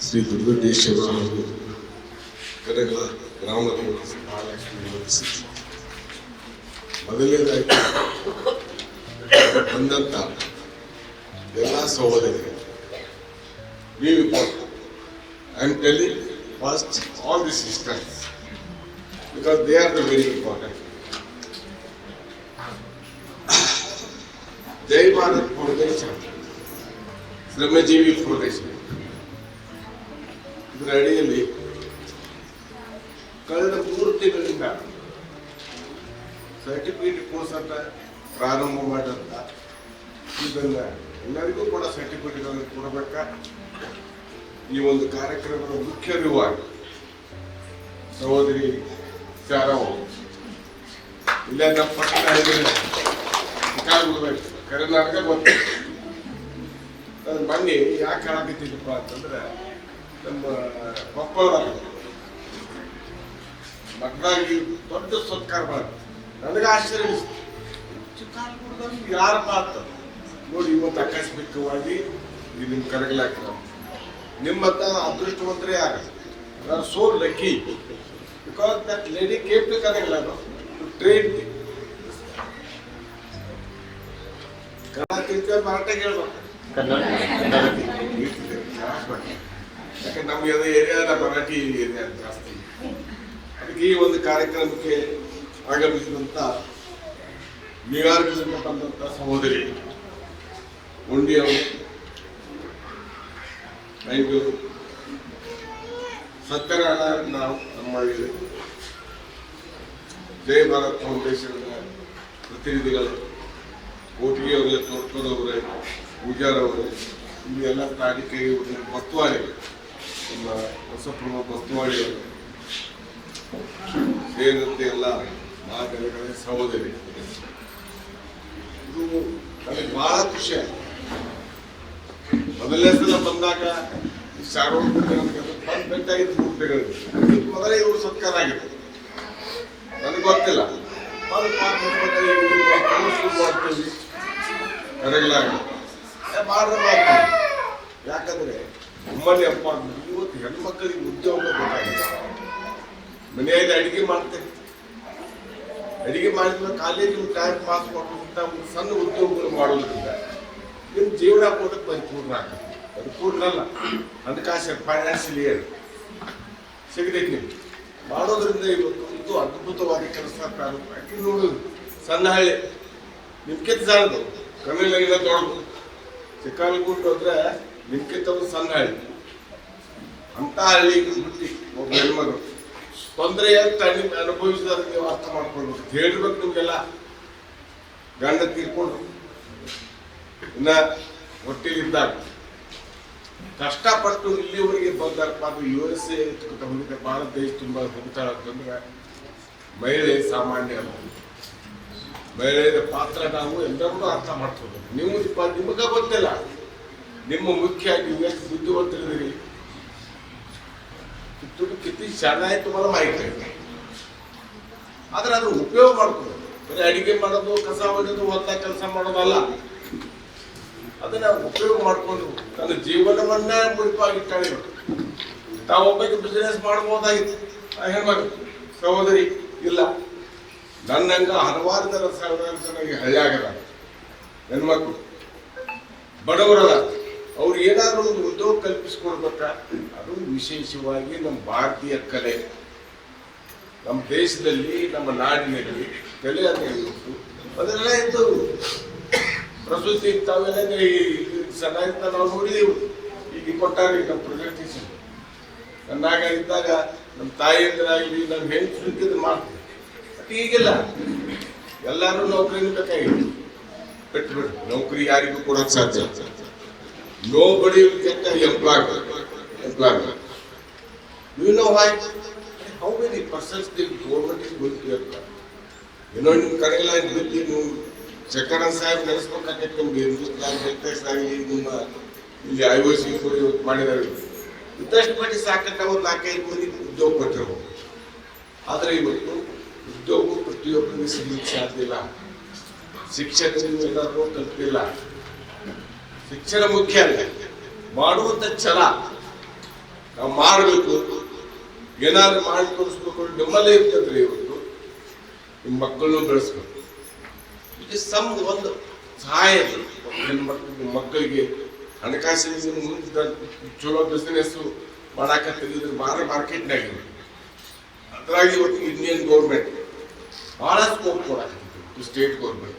ಶ್ರೀ ದುರ್ಗೇಶ್ವರ ಹಾಗೂ ಕರೆಗಳ ಗ್ರಾಮದ ಮಹಾಲಕ್ಷ್ಮಿ ವಂದಿಸಿ ಮೊದಲನೇದಾಗಿ ಬಂದಂತ ಎಲ್ಲ ಸಹೋದರಿಗೆ ನೀವು I am telling first all the sisters because they are the very important. Jai Bharat Foundation, ಶ್ರಮಜೀವಿ ಫೌಂಡೇಶನ್ ಇದರ ಅಡಿಯಲ್ಲಿ ಕಳೆದ 3 ತಿಂಗಳಿಂದ ಸರ್ಟಿಫಿಕೇಟ್ ಕೋರ್ಸ್ ಅಂತ ಪ್ರಾರಂಭ ಮಾಡಂತ ಇದನ್ನ ಎಲ್ಲರಿಗೂ ಕೂಡ ಸರ್ಟಿಫಿಕೇಟ್ಗಳನ್ನು ಕೊಡಬೇಕಾ ಈ ಒಂದು ಕಾರ್ಯಕ್ರಮದ ಮುಖ್ಯ ವಿವಾದ ಸಹೋದರಿ ಶಾರವ್ ಇಲ್ಲ ನಮ್ಮ ಪಟ್ಟಣ ಕರ್ನಾಟಕ ಗೊತ್ತು ಮೊನ್ನೆ ಯಾಕೆ ಹೇಳಕತ್ತಿದ್ದಪ್ಪ ಅಂತಂದ್ರೆ ನಮ್ಮ ಕೊಪ್ಪಳ ಮಕ್ಕಳಾಗಿ ದೊಡ್ಡ ಸತ್ಕಾರ ಮಾಡ್ತಾರೆ ನನಗೆ ಆಶ್ಚರ್ಯ ಚಿಕ್ಕಪುರದಲ್ಲಿ ಯಾರ ಮಾತು ನೋಡಿ ಇವತ್ತು ಆಕಸ್ಮಿಕವಾಗಿ ನಿಮ್ಮ ಕರಗಲಾಕ ನಿಮ್ಮತ್ತ ಅದೃಷ್ಟವಂತರೇ ಆಗಲ್ಲ are so lucky because that lady came to Karagala to train me. Kannada Marathi ಹೇಳ್ಬೇಕು ಯಾಕಂದ್ರೆ ನಮ್ಮ ಏರಿಯಾದ ಮರಾಠಿ ಏರಿಯಾ ಜಾಸ್ತಿ ಅದಕ್ಕೆ ಈ ಒಂದು ಕಾರ್ಯಕ್ರಮಕ್ಕೆ ಆಗಮಿಸಿದಂತ ನ್ಯೂಯಾರ್ಕ್ನಿಂದ ಬಂದಂತ ಸಹೋದರಿ ಉಂಡಿ ಅವರು ಬೆಂಗಳೂರು ಸತ್ಯನಾರಾಯಣ ನಾವು ನಮ್ಮ ಜೈ ಭಾರತ್ ಫೌಂಡೇಶನ್ ಪ್ರತಿನಿಧಿಗಳು ಕೋಟಿಗೆ ಅವರೇ ತೋರ್ಕದವರೇ ಪೂಜಾರವರೇ ಇವೆಲ್ಲ ತಾರೀಕೆ ಬಸ್ತವಾಡಿ ನಮ್ಮ ಹೊಸಪ್ರಭು ಬಸ್ತವಾಡಿ ಅವರು ಸೇರಿದಂತೆ ಎಲ್ಲ ಮಾತುಗಳ ಸಹೋದರಿ ಇದು ನನಗೆ ಬಹಳ ಖುಷಿ ಆಯ್ತು ಮೊದಲನೇ ಸಲ ಬಂದಾಗ ಮೊದಲೇ ಇವರು ಸತ್ಕಾರ ಆಗಿದೆ ನನಗೆ ಗೊತ್ತಿಲ್ಲ ಮಾಡ್ತೀವಿ ಯಾಕಂದ್ರೆ ನಮ್ಮಲ್ಲಿ ಅಪ್ಪ ಇವತ್ತು ಹೆಣ್ಮಕ್ಳಿಗೆ ಉದ್ಯೋಗ ಬೇಕಾಗಿದೆ ಮನೆಯಲ್ಲಿ ಅಡಿಗೆ ಮಾಡ್ತೇನೆ ಅಡಿಗೆ ಮಾಡಿದ ಕಾಲೇಜಿಗೆ ಟೈಮ್ ಪಾಸ್ ಮಾಡುವಂತ ಒಂದು ಸಣ್ಣ ಉದ್ಯೋಗಗಳು ಮಾಡೋದ್ರಿಂದ ನಿಮ್ಮ ಜೀವನ ಕೂಡ ಪರಿಪೂರ್ಣ ಆಗ್ತದೆ ಪರಿಪೂರ್ಣ ಅಲ್ಲ ಹಣಕಾಸು ಫೈನಾನ್ಷಿಯಲಿ ಸಿಗಬೇಕು ನಿಮ್ಗೆ ಮಾಡೋದ್ರಿಂದ ಇವತ್ತು ಇದು ಅದ್ಭುತವಾಗಿ ಕೆಲಸ ಪ್ರಾರಂಭ ಆಗಿ ನೋಡೋದು ಸಣ್ಣ ಹಳ್ಳಿ ನಿಮ್ಕಿಂತ ಸಣ್ಣದು ಕಮ್ಮಿಲಾಗಿಲ್ಲ ದೊಡ್ಡದು ಚಿಕ್ಕಲ್ಗುಂಡು ಹೋದ್ರೆ ನಿಮ್ಕಿಂತ ಒಂದು ಸಣ್ಣ ಹಳ್ಳಿ ಅಂತ ಹಳ್ಳಿಗೆ ಬಿಟ್ಟು ಒಬ್ಬ ಹೆಣ್ಮಗಳು ತೊಂದರೆ ಅಂತ ಅನುಭವಿಸಿದ್ರೆ ನೀವು ಅರ್ಥ ಮಾಡ್ಕೊಳ್ಬೇಕು ಹೇಳಿರ್ಬೇಕು ನಿಮ್ಗೆಲ್ಲ ಗಂಡ ತೀರ್ಕೊಂಡು ಇನ್ನ ಹೊಟ್ಟೆಲಿದ್ದಾಗ ಕಷ್ಟಪಟ್ಟು ಇಲ್ಲಿವರೆಗೆ ಬಂದಾರಪ್ಪ ಅದು USA ಭಾರತ ದೇಶ ತುಂಬಾ ಹೋಗ್ತಾಳ ಅಂತಂದ್ರೆ ಮಹಿಳೆ ಸಾಮಾನ್ಯ ಅಲ್ಲ ಮಹಿಳೆಯರ ಪಾತ್ರ ನಾವು ಎಲ್ಲರೂ ಅರ್ಥ ಮಾಡ್ಕೋಬೇಕು ನೀವು ನಿಮಗ ಗೊತ್ತಿಲ್ಲ ನಿಮ್ಮ ಮುಖ್ಯ ನೀವು ಎಷ್ಟು ಬುದ್ಧಿವಂತರಿದ್ದೀರಿ ಕಿತ್ತಿ ಚೆನ್ನಾಗಿ ತುಂಬಾ ಮಾಹಿತಿ ಆದ್ರೆ ಅದ್ರ ಉಪಯೋಗ ಮಾಡ್ಕೋಬೇಕು ಬರೀ ಅಡಿಗೆ ಮಾಡೋದು ಕಸ ಹೊಡೆಯೋದು ಹೊತ್ತ ಕೆಲಸ ಮಾಡೋದಲ್ಲ ಅದನ್ನ ಉಪಯೋಗ ಮಾಡಿಕೊಂಡು ತನ್ನ ಜೀವನವನ್ನ ಮುಡಿಪಾಗಿಟ್ಟಾಳೆ ತಾವೊಬ್ಬಕ್ಕೆ ಬಿಸಿನೆಸ್ ಮಾಡ್ಬೋದಾಗಿತ್ತು ಹೆಣ್ಮಕ್ಳು ಸಹೋದರಿ ಇಲ್ಲ ನನ್ನಂಗ ಹಲವಾರು ಜನ ಚೆನ್ನಾಗಿ ಹಳ್ಳಿಯಾಗದ ಹೆಣ್ಮಕ್ಳು ಬಡವರಲ್ಲ ಅವ್ರು ಏನಾದ್ರು ಒಂದು ಉದ್ಯೋಗ ಕಲ್ಪಿಸ್ಕೊಡ್ಬೇಕ ಅದು ವಿಶೇಷವಾಗಿ ನಮ್ಮ ಭಾರತೀಯ ಕಲೆ ನಮ್ಮ ದೇಶದಲ್ಲಿ ನಮ್ಮ ನಾಡಿನಲ್ಲಿ ಕಲೆ ಅಂತ ಹೇಳ್ಬೇಕು ಅದೆಲ್ಲ ಇದ್ದವು ಪ್ರಸ್ತುತಿ ತಾವೆಲ್ಲ ಚೆನ್ನಾಗಿಂತ ನಾವು ನೋಡಿದೆವು ಈಗ ಕೊಟ್ಟಾರೆ ನಮ್ಮ ಪ್ರೆಸೆಂಟೇಷನ್ ನನ್ನಾಗ ಇದ್ದಾಗ ನಮ್ಮ ತಾಯಿಯಂದ್ರಾಗಲಿ ನಮ್ಮ ಹೆಂಗಸರು ಮಾಡ್ತೀವಿ ಬಟ್ ಈಗಿಲ್ಲ ಎಲ್ಲರೂ ನೌಕರಿನೂ ಬೇಕಾಗಿತ್ತು ಬಿಟ್ಟು ನೌಕರಿ ಯಾರಿಗೂ ಕೊಡೋಕೆ ಸಾಧ್ಯ nobody get employment you know why how many persons the government is going to employ ಏನೋ ನಿಮ್ಮ ಕಡೆಗೆಲ್ಲ ಬಿದ್ದು ನೀವು ಶಂಕರನ್ ಸಾಹೇಬ್ ನಡೆಸ್ಬೇಕಾಗತ್ತೆ ನಮ್ಗೆ ಹಿಂದೂಸ್ತಾನ್ ವೆಂಕಟೇಶ್ ಆಗಲಿ ನಿಮ್ಮ ಇಲ್ಲಿ IOC ಮಾಡಿದಾರೆ ಇದ್ದಷ್ಟು ಮಟ್ಟಿ ಸಾಕಂತ ಒಂದು 4-5 ಮಂದಿ ಉದ್ಯೋಗ ಕೊಟ್ಟಿರ್ಬೋದು ಆದ್ರೆ ಇವತ್ತು ಉದ್ಯೋಗ ಪ್ರತಿಯೊಬ್ಬರಿಗೆ ಸಿಗಲಿಕ್ಕೆ ಸಾಧ್ಯ ಇಲ್ಲ ಶಿಕ್ಷಕರು ಎಲ್ಲರೂ ತಲುಪಿಲ್ಲ ಶಿಕ್ಷಣ ಮುಖ್ಯ ಅಲ್ಲ ಮಾಡುವಂತ ಛಲ ನಾವು ಮಾಡಬೇಕು, ಏನಾದ್ರು ಮಾಡಿ ತೋರಿಸ್ಬೇಕು, ನಿಮ್ಮಲ್ಲೇ ಇರ್ತದ್ರಿ. ಇವತ್ತು ನಿಮ್ಮ ಮಕ್ಕಳನ್ನು ಬೆಳೆಸ್ಬೇಕು. ಇದು ಒಂದು ಸಹಾಯ ನಿಮ್ಮ ಮಕ್ಕಳಿಗೆ ಹಣಕಾಸಿನ ಮುಂದೆ ಚಲೋ ಬಿಸಿನೆಸ್ ಮಾಡಾಕತ್ತಿದ್ರೆ ಮಾರ್ಕೆಟ್ನಾಗ ಅದ್ರಾಗ ಇವತ್ತು ಇಂಡಿಯನ್ ಗೌರ್ಮೆಂಟ್ ಬಹಳ ಸ್ಕೋಪ್ ಕೊಡಾಕತ್ತಿತ್ತು. ಸ್ಟೇಟ್ ಗೌರ್ಮೆಂಟ್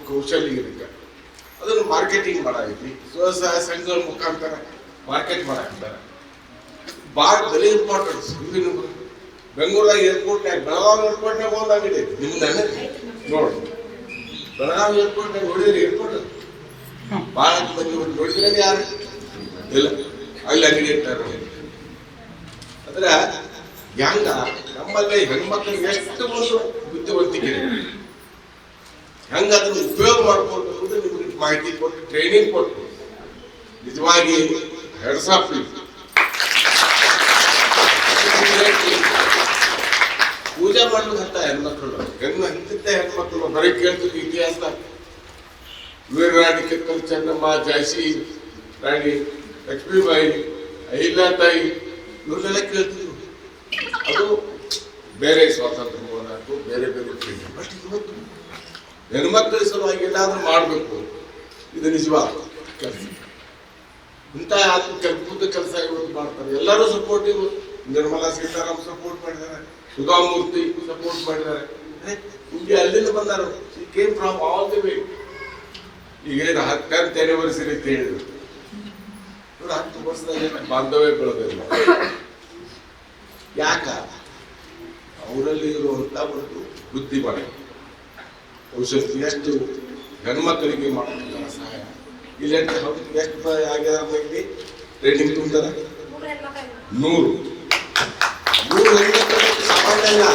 ಕೌಶಲ್ಯ ಇದಕ್ಕೆ ಅದನ್ನು ಮಾರ್ಕೆಟಿಂಗ್ ಮಾಡಾಕೈತಿ. ಸ್ವಸಹಾಯ ಸಂಘಗಳ ಮುಖಾಂತರ ಮಾರ್ಕೆಟ್ ಮಾಡಾಕ್ತಾರೆ. ಭಾಳ ವೆರಿ ಇಂಪಾರ್ಟೆಂಟ್ಸ್. ಇದು ಬೆಂಗಳೂರಾಗ ಏರ್ಪೋರ್ಟ್ನಾಗ, ಬೆಳಗಾವಿ ಏರ್ಪೋರ್ಟ್ನಾಗ ಒಂದು ಅಂಗಡಿ ಐತಿ ನಿಮ್ದಾನೆ ನೋಡಿ. ಬೆಳಗಾವಿ ಏರ್ಪೋರ್ಟ್ನಾಗ ನೋಡಿದ್ರಿ? ಏರ್ಪೋರ್ಟ್ ಭಾಳ ಮಂದಿ ನೋಡಿದ್ರೆ ಯಾರು ಇಲ್ಲ, ಅಲ್ಲಿ ಅಂಗಡಿ ಇರ್ತಾರೆ. ಅಂದ್ರೆ ಹೆಂಗ ನಮ್ಮಲ್ಲಿ ಹೆಣ್ಮಕ್ಳಿಗೆ ಎಷ್ಟು ಒಂದು ಬುದ್ಧಿವಂತಿಕೆ, ಹೆಂಗ ಅದನ್ನು ಉಪಯೋಗ ಮಾಡ್ಕೊಳ್ಬೇಕು ಅಂತ ನಿಮ್ಗೆ ಮಾಹಿತಿ ಕೊಟ್ಟು ಟ್ರೈನಿಂಗ್ ಕೊಟ್ಟು ನಿಜವಾಗಿ ಹೆಡ್ಸ್ ಆಫ್ ಪೂಜೆ ಮಾಡ್ಬೇಕಂತ ಹೆಣ್ಮಕ್ಳು. ಇಂತಿದ್ದ ಹೆಣ್ಮಕ್ಳು ಹೊರಗೆ ಕೇಳ್ತಿದ್ವಿ ಇತಿಹಾಸ. ವೀರರಾಣಿ ಕಿತ್ತೂರು ಚೆನ್ನಮ್ಮ, ಝಾನ್ಸಿ ರಾಣಿ ಲಕ್ಷ್ಮೀಬಾಯಿ, ಅಹಿಲ್ಯಾತಾಯಿ ಇವ್ರನ್ನೆಲ್ಲ ಕೇಳ್ತಿದ್ವಿ. ಅದು ಬೇರೆ ಸ್ವಾತಂತ್ರ್ಯ ಹೋರಾಟ, ಬೇರೆ ಬೇರೆ ಫೀಲ್ಡ್. ಬಟ್ ಇವತ್ತು ಹೆಣ್ಮಕ್ಳ ಸಲುವಾಗಿ ಏನಾದ್ರೂ ಮಾಡಬೇಕು, ಇದು ನಿಜವಾದ ಕೆಲಸ. ಇಂಥ ಅದ್ಭುತ ಕೆಲಸ ಇವತ್ತು ಮಾಡ್ತಾರೆ. ಎಲ್ಲರೂ ಸಪೋರ್ಟಿವ್. ನಿರ್ಮಲಾ ಸೀತಾರಾಮ್ ಸಪೋರ್ಟ್ ಮಾಡಿದ್ದಾರೆ, ಸುಧಾಮೂರ್ತಿ ಸಪೋರ್ಟ್ ಮಾಡಿದ್ದಾರೆ. ಇಂಡಿಯಾ ಅಲ್ಲಿಂದ ಬಂದಾರ. Came from all the way. ಈಗ 10th anniversary ಅಂತ ಹೇಳಿದ್ರು. 10 ವರ್ಷದಾಗ ಬಾಂಧವ್ಯ ಬೆಳೆದಿಲ್ಲ. ಯಾಕ? ಅವರಲ್ಲಿ ಇರುವಂತ ಒಂದು ಬುದ್ಧಿ ಮಾಡಿ ಕೌಶಲ್ಯ ಎಷ್ಟು ಹೆಣ್ಮಕ್ಳಿಗೆ ಮಾಡಬೇಕಲ್ಲ ಸಹಾಯ. ಇಲ್ಲಿ ಎಷ್ಟು ಆಗ್ಯಾರ ಟ್ರೈನಿಂಗ್ ತುಂಬ್ತಾರ? 100 ಹೆಣ್ಮಕ್ಳು ಸಾಮಾನ್ಯ ಇಲ್ಲ.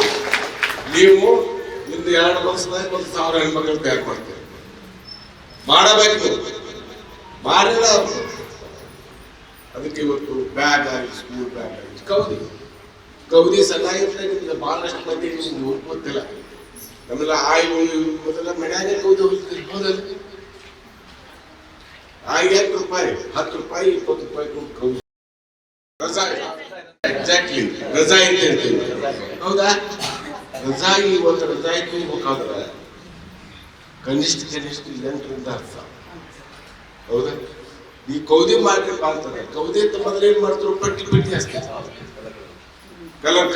ನೀವು ಇಂದು 2 ವರ್ಷದಾಗ 1,000 ಹೆಣ್ಮಕ್ಳು ತಯಾರು ಮಾಡ್ತೀರಿ. ಮಾಡಬೇಕು, ಮಾಡಿಲ್ಲ. ಅದಕ್ಕೆ ಇವತ್ತು ಬ್ಯಾಗ್ ಆಗಿ, ಸ್ಕೂಲ್ ಬ್ಯಾಗ್ ಆಗಿ, ಕೌದಿ ಸಣ್ಣಾಗಿರ್ತಾರೆ. ನಿಮ್ಗೆ ಬಹಳಷ್ಟು ಮಂದಿ ನಿಮ್ಗೆ ಗೊತ್ತಿಲ್ಲ. ನಮ್ಮೆಲ್ಲ ಮೊದಲ ಮನ್ಯಾಗ ಕೌದಿ ಹೋದಲ್ಲ. ಆಗ ರೂಪಾಯಿ, 10 ರೂಪಾಯಿ, 20 ರೂಪಾಯಿ ಕೌದಿ. ರಜಾ, ಎಕ್ಸಾಕ್ಟ್ಲಿ ರಜಾ ಅಂತ ಹೇಳ್ತೀವಿ. ಹೌದಾ? ರಜಾಯಿ ಒಂದು ರಜಾಯಿ ತುಂಬಬೇಕಾದ್ರೆ ಕನಿಷ್ಠ 8ರಿಂದ 10,000. ಹೌದಾ? ಈ ಕೌದಿ ಮಾರ್ಕೆಟ್ ಮಾಡ್ತಾರೆ. ಕೌದಿ ಅಂತ ಮೊದಲು ಏನ್ ಮಾಡ್ತಾರೆ? ಪಟ್ಟಿ ಹಚ್ತಾರೆ, ಕಲರ್.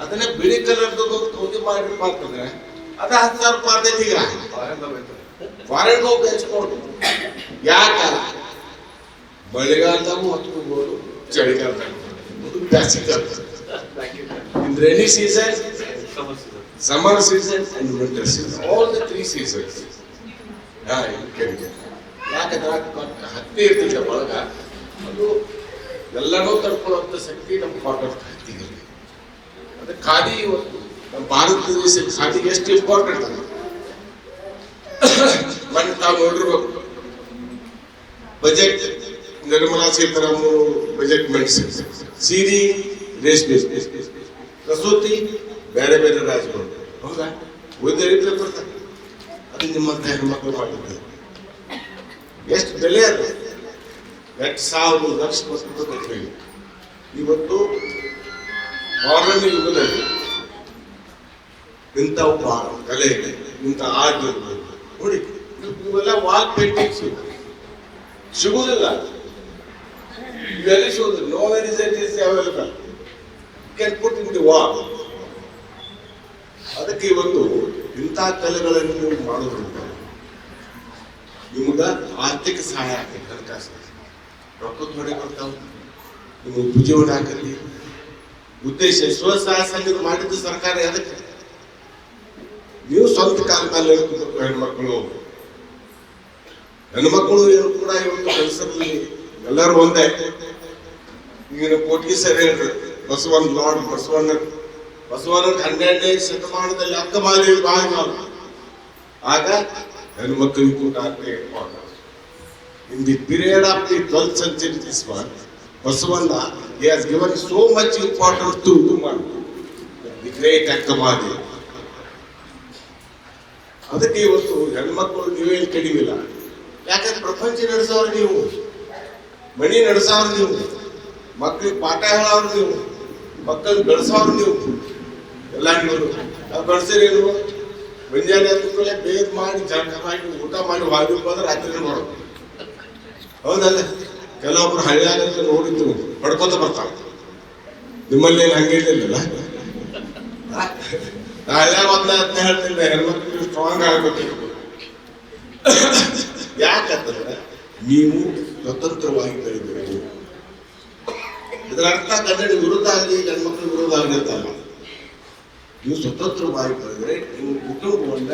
ಅದನ್ನೇ ಬಿಳಿ ಕಲರ್ದು ಕೌದಿ ಮಾರ್ಕೆಟ್ ಮಾಡ್ತಾರೆ. ಅದ 10,000 ರೂಪಾಯಿ ಈಗ ಫಾರೆನ್ ಹೋಗಿ ಎಕ್ಸ್ಪೋರ್ಟ್. ಯಾಕ? ಮಳೆಗಾಲದಾಗೂ ಹತ್ಕೋಬಹುದು, ಚಳಿಗಾಲದಾಗ, ಬ್ಯಾಸಿಗಾಲ. In rainy season, summer season and winter season, all the 3 seasons. ಯಾಕಂದ್ರೆ ಹತ್ತಿ ಇರ್ತಿಲ್ಲ ಒಳಗ, ಅದು ಎಲ್ಲನೂ ತಡ್ಕೊಳ್ಳುವಂತ ಶಕ್ತಿ ನಮ್ಮ ಕಾಟನ್ ಹತ್ತಿಗೆ. ಅದಕ್ಕೆ ಖಾದಿ ಇವತ್ತು ನಮ್ಮ ಭಾರತ ದೇಶ ಖಾದಿಗೆ ಎಷ್ಟು ಇಂಪಾರ್ಟೆಂಟ್ ಅದ. ಮನೆ ತಾವು ನೋಡಿರ್ಬೇಕು, ಬಜೆಟ್ ನಿರ್ಮಲಾ ಸೀತಾರಾಮ್ ಬಜೆಟ್ ಮಂಡಿಸಿದ್ರು. ಸೀರೆ ರೇಷ್ಮೆ, ಕಸೂತಿ ಬೇರೆ ಬೇರೆ ರಾಜ್ಯಗಳು. ಹೌದಾ? ಓದಿದ್ರೆ ಬರ್ತಾರೆ. ಅದು ನಿಮ್ಮಂತ ಹೆಣ್ಮಕ್ಳು ಮಾಡಿದ್ದಾರೆ. ಎಷ್ಟು ಬೆಲೆ ಅದು? 8,000 ಲಕ್ಷ ಕೊಟ್ಟು ಇವತ್ತು ಫಾರಿನ್ ಯುಗದಲ್ಲಿ ಇಂಥವು ಭಾಳ ಕಲೆ, ಇಂಥ ಆರ್ಟ್ ಇರ್ಬೋದು ನೋಡಿ. ಇವೆಲ್ಲ ವಾಲ್ ಪೇಂಟಿಂಗ್ಸ್ ಸಿಗುವುದಿಲ್ಲ. ಇವೆಲ್ಲ ಸಿಗುದಿಲ್ಲ. Nowhere is it is available. Can put in the wall. ಅದಕ್ಕೆ ಇವತ್ತು ಇಂಥ ಕಲೆಗಳನ್ನು ನೀವು ಮಾಡೋದ್ರಿಂದ ನಿಮ್ಗ ಆರ್ಥಿಕ ಸಹಾಯ ಆಗ್ತದೆ. ಹಣಕಾಸು ರೊಕ್ಕದ ಹೊಡೆ ಬರ್ತಾವ, ನಿಮ್ಗೆ ಉಪಜೀವನ ಆಗಲಿ. ಉದ್ದೇಶ ಸ್ವಸಹಾಯ ಸಂಘ ಮಾಡಿದ್ದು ಸರ್ಕಾರ ಅದಕ್ಕೆ. ನೀವು ಸ್ವಂತ ಕಾಲ ಮೇಲೆ ಹೆಣ್ಮಕ್ಳು ಕೂಡ ಇವತ್ತು ಕೆಲಸದಲ್ಲಿ ಎಲ್ಲರೂ ಒಂದೇ. ಈಗಿನ ಕೋಟಿಗೆ ಸರಿ ಹೇಳ್ರಿ, ಬಸವನ್ ಲಾರ್ಡ್ ಬಸವಣ್ಣ 12ನೇ ಶತಮಾನದಲ್ಲಿ ಅಕ್ಕಮಾಲಿ ಬಾಯಿ ಆಗ ಹೆಣ್ಮಕ್ಳಿಗೆ ಕೂಡ in the period of the 12th century, this one Basavanna, he has given so much importance to woman, the great Akkamadi. ಅದಕ್ಕೆ ಇವತ್ತು ಹೆಣ್ಮಕ್ಳು ನೀವೇನು ಕಡಿಮಿಲ್ಲ. ಯಾಕಂದ್ರೆ ಪ್ರಪಂಚ ನಡೆಸೋರು ನೀವು, ಮನಿ ನಡೆಸೋರು ನೀವು. ಮಕ್ಕಳಿಗೆ ಪಾಠ ಹೇಳೋರು ನೀವು, ಮಕ್ಕಳಿಗೆ ಬೆಳೆಸೋರು ನೀವು. ಎಲ್ಲ ನೀವು ನಾವು ಬೆಳೆಸಿರೇನು? ಮುಂಜಾನೆ ಅಂದ್ಕೊಳ್ಳೆ ಬೇದ್ ಮಾಡಿ ಜಳಕ ಮಾಡಿ ಊಟ ಮಾಡಿ ವಾಲ್ಯೂಮ್ ಬಂದ್ರೆ ರಾತ್ರಿ ಮಾಡೋದು. ಹೌದಲ್ಲ? ಕೆಲವೊಬ್ರು ಹಳ್ಳಿಯಾಗ ನೋಡಿದ್ದು ಪಡ್ಕೋತ ಬರ್ತಾವ. ನಿಮ್ಮಲ್ಲಿ ಏನು ಹಂಗೆ ಇರಲಿಲ್ಲ. ಹಳ್ಳಿಯಾಗ ಅದನ್ನ ಹೇಳ್ತಿಲ್ಲ, ಹೆಣ್ಮಕ್ಳು ಸ್ಟ್ರಾಂಗ್ ಆಗ್ಬೇಕು. ಯಾಕಂದ್ರೆ ನೀವು ಸ್ವತಂತ್ರವಾಗಿ ಬೆಳಿಬೇಕು. ಇದರ ಅರ್ಥ ಕನ್ನಡ ವಿರುದ್ಧ ಆಗಲಿ, ಹೆಣ್ಮಕ್ಳ ವಿರುದ್ಧ ಆಗಿರ್ತಲ್ಲ. ನೀವು ಸ್ವತಂತ್ರವಾಗಿ ಬೆಳೆದ್ರೆ ನೀವು ಕುಟುಂಬವನ್ನ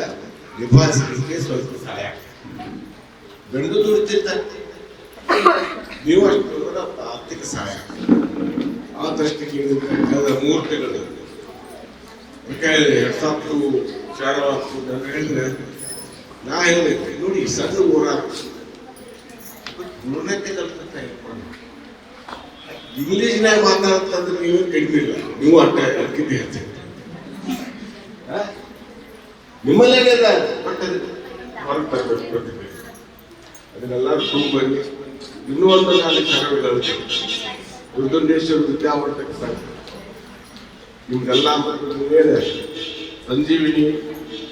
ನಿಭಾಯಿಸಲಿಕ್ಕೆ ಸ್ವಲ್ಪ ಸಹಾಯ. ಗಂಡು ದುಡಿತಿರ್ತಾರೆ, ನೀವು ಅಷ್ಟು ಆರ್ಥಿಕ ಸಹಾಯ. ಆ ದೃಷ್ಟಿಗೆ ಕಳೆದ 3 ತಿಂಗಳು ಹೆಡ್ಸಾಪ್ತು ಶಾರವಾಗ್ತು ಅಂತ ಹೇಳಿದ್ರೆ ನಾ ಹೇಳಬೇಕು ನೋಡಿ, ಸಣ್ಣ ಊರ ಗುಣತೆ ಕಲ್ಪನೆ ಇಟ್ಕೊಂಡು ಇಂಗ್ಲೀಷ್ನಾಗ ಮಾತಾಡ್ತಂದ್ರೆ ನೀವೇ ಕಡಿಮೆ ಇಲ್ಲ, ನೀವು ಅಷ್ಟೇ ಅರ್ಕಿದ್ದಿ ಹೇಳ್ತೀವಿ. ನಿಮ್ಮಲ್ಲೇನಿಲ್ಲ ಬಟ್ ಹೊರಗೆ ತರಬೇಕು. ಅದನ್ನೆಲ್ಲ ಪ್ರೂವ್ ಬನ್ನಿ. ಇನ್ನೂ ಒಂದು 4 ಕ್ಷಣಗಳು ದುರ್ಗೇಶ್ವರ ವಿದ್ಯಾವರ್ಧಕ ಸಂಘ ನಿಮ್ಗೆಲ್ಲ ನೀವೇನೆ ಸಂಜೀವಿನಿ,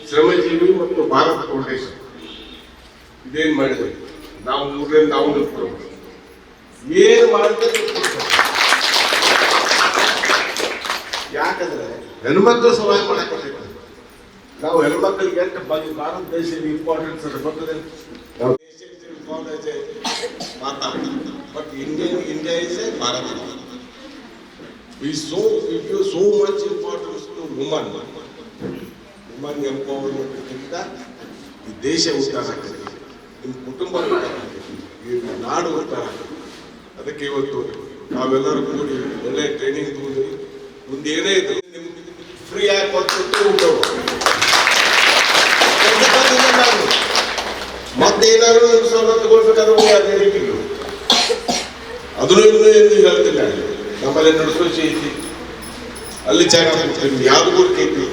ಶ್ರಮಜೀವಿ ಮತ್ತು ಭಾರತ ಫೌಂಡೇಶನ್ ಇದೇನ್ ಮಾಡಿದ್ವಿ ನಾವು ಊರಿಂದ ನಾವು ನಿಲ್ತೇವೆ. ಏನು ಮಾಡಿದ್ರೆ ಯಾಕಂದ್ರೆ ಹೆಣ್ಮಕ್ಳು ಸಹಾಯ ಮಾಡಕ್ಕೆ ನಾವು ಹೆಣ್ಮಕ್ಳಿಗೆ ಎಷ್ಟು ಭಾರತ ದೇಶದ ಇಂಪಾರ್ಟೆನ್ಸ್ ಗೊತ್ತದೆ. ನಾವು ದೇಶ ಮಾತಾಡ್ತೀವಿ, but India is A Bharat. We give so much importance to women. Women empowerment ಈ ದೇಶ ಉದ್ಧಾರ ಆಗ್ತದೆ, ನಿಮ್ಮ ಕುಟುಂಬ ಉದ್ಧಾರ ಆಗ್ತದೆ, ಈ ನಾಡು ಉದ್ಧಾರ ಆಗ್ತದೆ. ಅದಕ್ಕೆ ಇವತ್ತು ನಾವೆಲ್ಲರೂ ಕೂಡಿ ಒಳ್ಳೆ ಟ್ರೈನಿಂಗ್ ತಗೊಂಡು ಮುಂದೆ ಏನೇ ಇದ್ರು ನಿಮ್ಗೆ ಫ್ರೀ ಆಗಿ ಕೊಟ್ಟು ಉಪಯೋಗ. ಮತ್ತೇನಾದ್ರು ಸವಲತ್ತುಗೊಳ್ಬೇಕಾದ್ರೆ ಅದನ್ನು ಏನು ಹೇಳ್ತಿಲ್ಲ. ನಮ್ಮಲ್ಲಿ ನಡ್ಸೋಚಿ ಐತಿ, ಅಲ್ಲಿ ಚೆನ್ನಾಗಿ ಯಾದಗಿರಿ ಐತಿ,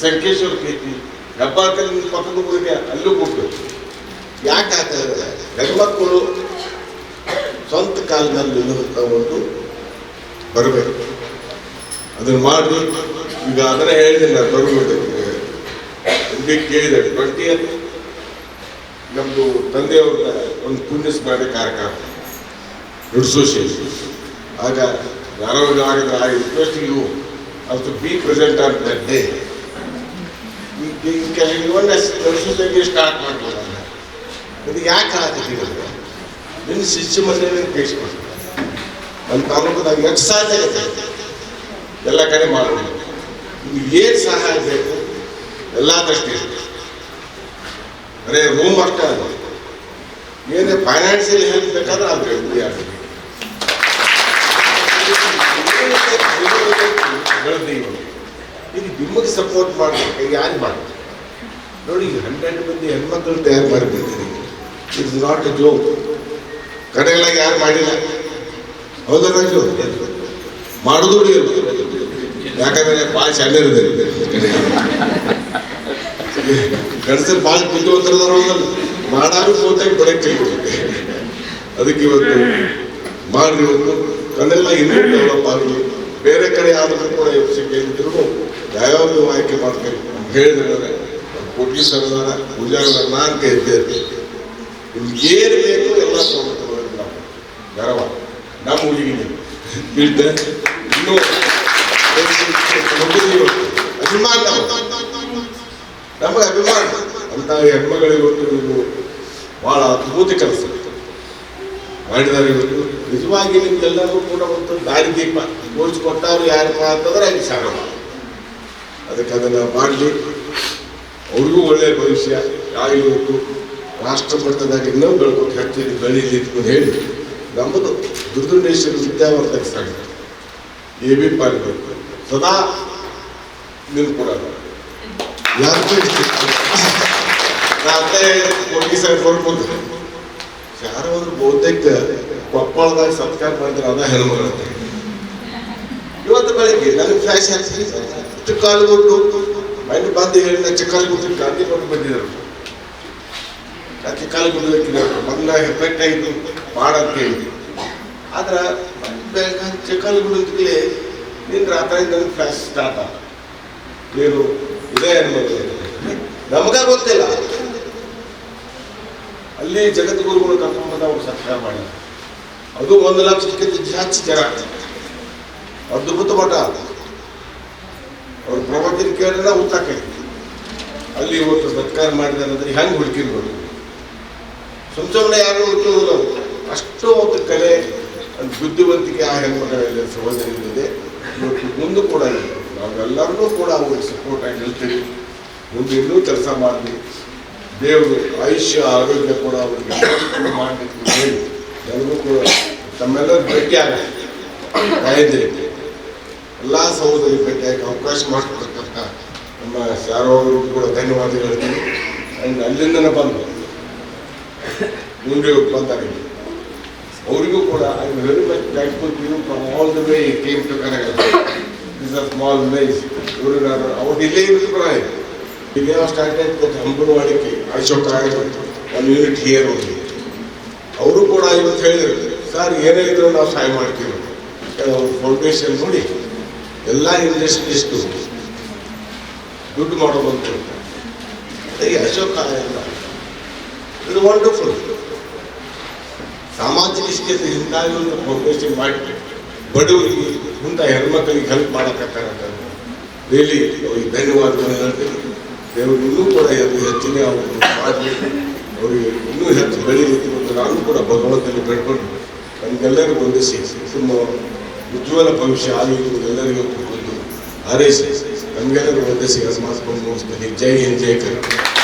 ಸಂಕೇಶ್ವರ ಐತಿ, ಹೆಬ್ಬಾಳ್ಕಲ್ಲಿ ಪಕ್ಕದ ಊರಿಗೆ ಅಲ್ಲೂ ಕೊಡ್ಬೇಕು. ಯಾಕಾಗ್ತದೆ? ಹೆಣ್ಮಕ್ಕಳು ಸ್ವಂತ ಕಾಲದಲ್ಲಿ ಒಂದು ಬರಬೇಕು. ಅದನ್ನು ಮಾಡಿ ಈಗ ಅದನ್ನ ಹೇಳಿದ್ದೀನಿ ನಾನು ಬರಬೇಕು. ಕೇಳಿದೆ 20th ನಮ್ದು ತಂದೆಯವ್ರ ಒಂದು ಪುಣ್ಯ ಸ್ಮರಣೆ ಕಾರ್ಯಕ್ರಮ ಅಸೋಸಿಯೇಷನ್. ಆಗ ಯಾರೋ ಆಗಿದ್ರೆ I request you to be present on that day. Society start ಮಾಡ್ಬೋದು. ಅದು ಯಾಕೆ ಆಗ್ತಿದ್ದೀವಿ ನಿನ್ನ ಶಿಷ್ಯ ಮನೆಯಲ್ಲಿ ಕಳಿಸ್ಕೊಡ್ತೀವಿ. ನಮ್ಮ ತಾಲೂಕದಾಗ ಎಷ್ಟು ಸಾಧ್ಯ ಆಗುತ್ತೆ ಎಲ್ಲ ಕಡೆ ಮಾಡಬೇಕು. ನಿಮ್ಗೆ ಏನು ಸಹಾಯ ಬೇಕು ಎಲ್ಲ ದೃಷ್ಟಿ ಅರೆ ರೂಮ್ ಅಷ್ಟ ಅಲ್ಲ, ಏನೇ ಫೈನಾನ್ಷಿಯಲಿ ಹೆಲ್ಪ್ ಬೇಕಾದ್ರೆ ಅದು ಹೇಳ್ತೀವಿ. ಈಗ ನಿಮಗೆ ಸಪೋರ್ಟ್ ಮಾಡಬೇಕು. ಯಾರು ಮಾಡ್ತಾರೆ ನೋಡಿ, 100 ಮಂದಿ ಹೆಣ್ಮಕ್ಳು ತಯಾರು ಮಾಡಿರ್ತೀರಿ. It's not a joke. ಕಡೆಗಳಾಗಿ ಯಾರು ಮಾಡಿಲ್ಲ, ಹೌದಾ ರಾಜು? ಮಾಡೋದು ಯಾಕಂದ್ರೆ ಭಾಳ ಚೆನ್ನ ಇರೋದಿಲ್ಲ. ಗಂಡಸರು ಭಾಳ ಬುದ್ಧಿವಂತರದಾರ, ಮಾಡಾರು ಪೋತಾಗಿ ಬರಕ್ಕೆ ಅದಕ್ಕೆ ಇವತ್ತು ಮಾಡ್ರಿ. ಇವತ್ತು ಕನ್ನೆಲ್ಲ ಇನ್ನೂ ಡೆವಲಪ್ ಆಗಲಿ. ಬೇರೆ ಕಡೆ ಆದರೂ ಕೂಡ ಕೇಳಿದ್ರು ಯಾವ್ಯಾವ ನೀವು ಆಯ್ಕೆ ಮಾಡ್ತೀವಿ ಹೇಳಿದ್ರೆ ಕೊಟ್ಟಿ ಸರ್ದಾರ ಪೂಜಾರ ನಾನು ಕೇಳ್ತೇವೆ. ನಿಮ್ಗೆ ಏನು ಬೇಕು ಎಲ್ಲ ಸೌಲಭ್ಯಗಳು ನಾವು ಗರವ ನಮ್ಮ ಹುಡುಗಿಗೆ ಬಿಟ್ಟೆ ಇನ್ನೂ ಅಭಿಮಾನ, ನಮಗೆ ಅಭಿಮಾನ ಅಂತ ಹೆಣ್ಮಗಳಿಗೆ ಇವತ್ತು ನೀವು ಬಹಳ ಅದ್ಭುತ ಕೆಲಸ ಮಾಡಿದ್ದಾರೆ. ಇವತ್ತು ನಿಜವಾಗಿ ನಿಮ್ಗೆಲ್ಲರೂ ಕೂಡ ಒಂದು ದಾರಿದೀಪ ತೋರಿಸ್ಕೊಟ್ಟವ್ರು ಯಾರಪ್ಪ ಅಂತಂದ್ರೆ ಅಲ್ಲಿ ಶಾರ. ಅದಕ್ಕೆ ಅದನ್ನು ಮಾಡಲಿ, ಅವ್ರಿಗೂ ಒಳ್ಳೆಯ ಭವಿಷ್ಯ ಆಗಲಿ. ಇವತ್ತು ರಾಷ್ಟ್ರ ಮಟ್ಟದಾಗ ಇನ್ನೂ ಬೆಳ್ಕೊಂಡು ಹೆಚ್ಚು ಬೆಳೀಲಿ ಅಂತ ಹೇಳಿ ನಮ್ಮದು ದುರ್ಗೇಶ್ವರ ವಿದ್ಯಾವರ್ಧಕ ಸಂಘ AB ಪಾಲ್ಬೇಕು ಸದಾ ನಿಲ್ಕೊಡೋದು. ಯಾರು ಕೊಡ್ಗಿ ಸಾಹೇಬ್ ಕೊಡ್ಬೋದು ಯಾರೋ ಒಂದು ಬಹುತೇಕ ಕೊಪ್ಪಳದಾಗ ಸತ್ಕಾರ ಮಾಡಿದ್ರೆ ಅದ ಹೆಣ್ಮಗಳು. ಇವತ್ತು ಬೆಳಿಗ್ಗೆ ನನಗೆ ಫ್ಲಾಶ್ ಹಾಕ್ಸಿ ಚಿಕ್ಕಾಲಗುಡ್ಡು ಮೈಂಡ್ ಬಂದು ಹೇಳಿದ ಚಿಕ್ಕಾಲಗುಡ್ಡು ಗಾಂಧಿ ಕೊಟ್ಟು ಬಂದಿದ್ರು. ಚಿಕ್ಕಾಲಗುಡ್ಡು ಮೊದಲ ಎಫೆಕ್ಟ್ ಆಯಿತು ಮಾಡಂತ ಹೇಳಿದ್ವಿ. ಆದ್ರೆ ಚಿಕ್ಕಲ್ಗುಡಲ್ಲಿ ನಿನ್ನ ರಾತ್ರಿ ನನಗೆ ಫ್ಲಾಶ್ ಸ್ಟಾರ್ಟ್ ಆಗ ನೀನು ಇದೇ ಅನ್ಬೋದು ನಮಗ ಗೊತ್ತಿಲ್ಲ. ಅಲ್ಲಿ ಜಗದ್ಗುರುಗಳು ಕರ್ಕೊಂಡ್ಬಂದ ಅವ್ರು ಸತ್ಕಾರ ಮಾಡಿ ಅದು 1 ಲಕ್ಷಕ್ಕಿಂತ ಜಾಸ್ತಿ ಜನ ಅದ್ಭುತ ಮಠ. ಅವ್ರ ಪ್ರವಚನ ಕೇಳಿದ್ರೆ ಉತ್ತಾಕೈತಿ. ಅಲ್ಲಿ ಇವತ್ತು ಸತ್ಕಾರ ಮಾಡಿದಾರೆ ಅಂದ್ರೆ ಹೆಂಗೆ ಹುಡುಕಿರ್ಬೋದು? ಸುಮ್ಮನೆ ಯಾರು ಹುಡುಕಿರೋದಿಲ್ಲ. ಅಷ್ಟು ಒಂದು ಕಲೆ ಬುದ್ಧಿವಂತಿಕೆ ಆ ಹೆಣ್ಮಕ್ಳಲ್ಲಿ ಸಹೋದರಿಗಳಿದೆ. ಇವತ್ತು ಮುಂದೆ ಕೂಡ ಇದೆ. ನಾವೆಲ್ಲರೂ ಕೂಡ ಅವ್ರಿಗೆ ಸಪೋರ್ಟ್ ಆಗಿ ನಿಲ್ತೀವಿ. ಮುಂದೆ ಇನ್ನೂ ಕೆಲಸ ಮಾಡಲಿ. ದೇವರು ಆಯುಷ್ಯ ಆರೋಗ್ಯ ಕೂಡ ಅವ್ರಿಗೆ ಮಾಡಬೇಕು ಹೇಳಿ ನನಗೂ ಕೂಡ ತಮ್ಮೆಲ್ಲರೂ ಭೇಟಿಯಾಗ ತಾಯಿದ್ರಿ ಎಲ್ಲ ಸಹೋದರಿ ಭೇಟಿಯಾಗಿ ಅವಕಾಶ ಮಾಡಿಕೊಡ್ತಕ್ಕಂಥ ನಮ್ಮ ಶಾರವರು ಕೂಡ ಧನ್ಯವಾದಗಳು ಹೇಳ್ತೀನಿ. ಆ್ಯಂಡ್ ಅಲ್ಲಿಂದನೇ ಬಂದು ಮುಂದೆ ಬಂದಾಗ ಅವರಿಗೂ ಕೂಡ I am very much thankful to you from all the way came to Kanaka. This are small village. ಇವರು ನಾನು ಅವ್ರು ಇಲ್ಲೇ ಇರೋದು ಕೂಡ ಈಗ ಸ್ಟಾರ್ಟೆಡ್ ದಟ್ ಅಂಬನವಾಡಿಕೆ ಅಶೋಕ ಒಂದು ಯೂನಿಟ್ ಹಿಯರ್ ಹೋಗಿ ಅವರು ಕೂಡ ಇವತ್ತು ಹೇಳಿದ್ರು ಸರ್ ಏನೇ ಇದ್ರು ನಾವು ಸಹಾಯ ಮಾಡ್ತೀವಿ. ಅವ್ರ ಫೌಂಡೇಶನ್ ನೋಡಿ ಎಲ್ಲ ಇಂಡಸ್ಟ್ರಿಸ್ಟು ದುಡ್ಡು ಮಾಡೋದಂತ ಈ ಅಶೋಕ ಎಲ್ಲ ಇದು ವಂಡರ್ಫುಲ್. ಸಾಮಾಜಿಕ ಸ್ಥಿತಿ ಹಿಂದಾಗಿ ಒಂದು ಫೌಂಡೇಶನ್ ಮಾಡಿ ಬಡವರಿಗೆ ಮುಂದೆ ಹೆಣ್ಮಕ್ಳಿಗೆ ಹೆಲ್ಪ್ ಮಾಡಕತ್ತಾರ. ರಿಯಲಿ ಅವ್ರಿಗೆ ಧನ್ಯವಾದಗಳು ಹೇಳ್ತೀನಿ. ದೇವರು ಇನ್ನೂ ಕೂಡ ಹೆಚ್ಚಿನ ಅವರು ಮಾಡಲಿ, ಅವರಿಗೆ ಇನ್ನೂ ಹೆಚ್ಚು ಬೆಳೀಲಿಕ್ಕೆ ಮತ್ತು ನಾನು ಕೂಡ ಭಗವಂತನಲ್ಲಿ ಬೆಳ್ಕೊಂಡು ನಮಗೆಲ್ಲರಿಗೂ ಹೊಂದಿಸಿ ತುಂಬ ಉಜ್ವಲ ಭವಿಷ್ಯ ಆಗಲಿ ಎಲ್ಲರಿಗೂ ಒಂದು ಹಾರೈಸಿ ನಮಗೆಲ್ಲರಿಗೂ ಹೊಂದಿಸಿ ಮಾತುಕೊಂಡು ಮುಗಿಸ್ತೀನಿ. ಜೈ ಹಿಂದ್ ಜೈ ಕರ್ನಾಟಕ.